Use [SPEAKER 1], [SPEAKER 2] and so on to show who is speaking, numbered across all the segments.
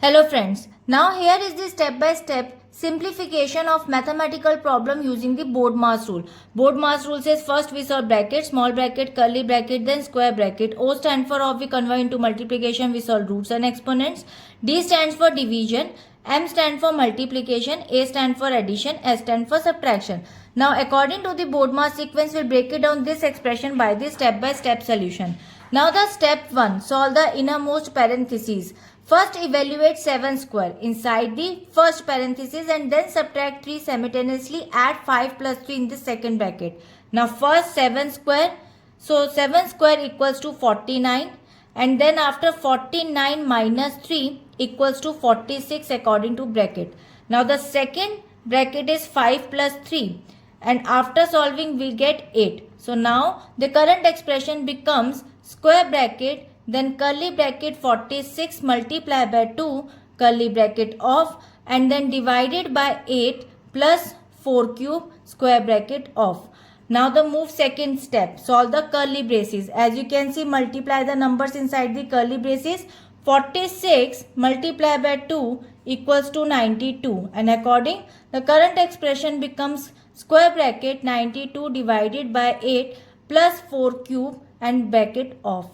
[SPEAKER 1] Hello friends, now here is the step-by-step simplification of mathematical problem using the BODMAS rule. BODMAS rule says first we solve bracket, small bracket, curly bracket, then square bracket. O stands for of, we convert into multiplication, we solve roots and exponents. D stands for division, M stands for multiplication, A stands for addition, S stands for subtraction. Now according to the BODMAS sequence, we'll break it down this expression by the step-by-step solution. Now the step 1, solve the innermost parentheses. First evaluate 7 square inside the first parenthesis and then subtract 3 simultaneously, add 5 plus 3 in the second bracket. Now first 7 square, so 7 square equals to 49 and then after 49 minus 3 equals to 46 according to bracket. Now the second bracket is 5 plus 3 and after solving we get 8. So now the current expression becomes square bracket then curly bracket 46 multiplied by 2 curly bracket of and then divided by 8 plus 4 cube square bracket of. Now the move second step, solve the curly braces. As you can see, multiply the numbers inside the curly braces. 46 multiplied by 2 equals to 92 and according the current expression becomes square bracket 92 divided by 8 plus 4 cube and bracket of.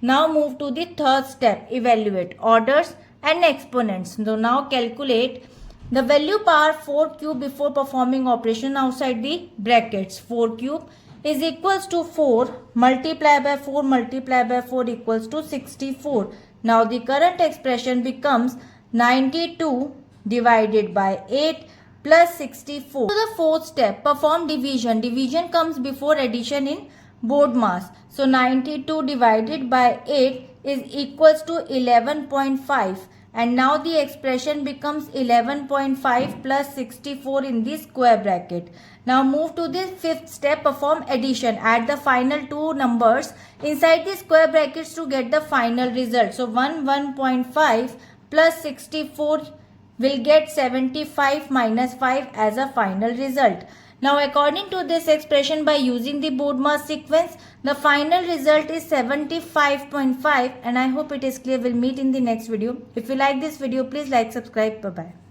[SPEAKER 1] Now move to the third step, evaluate orders and exponents. So now calculate the value power 4 cube before performing operation outside the brackets. 4 cube is equals to 4 multiplied by 4 multiplied by 4 equals to 64. Now the current expression becomes 92 divided by 8 plus 64. To the fourth step, perform division. Division comes before addition in BODMAS. So 92 divided by 8 is equals to 11.5 and now the expression becomes 11.5 plus 64 in the square bracket. Now move to the fifth step, perform addition. Add the final two numbers inside the square brackets to get the final result. So 1.5 plus 64 will get 75 minus 5 as a final result. Now according to this expression, by using the BODMAS sequence, the final result is 75.5 and I hope it is clear. We'll meet in the next video. If you like this video, please like, subscribe. Bye-bye.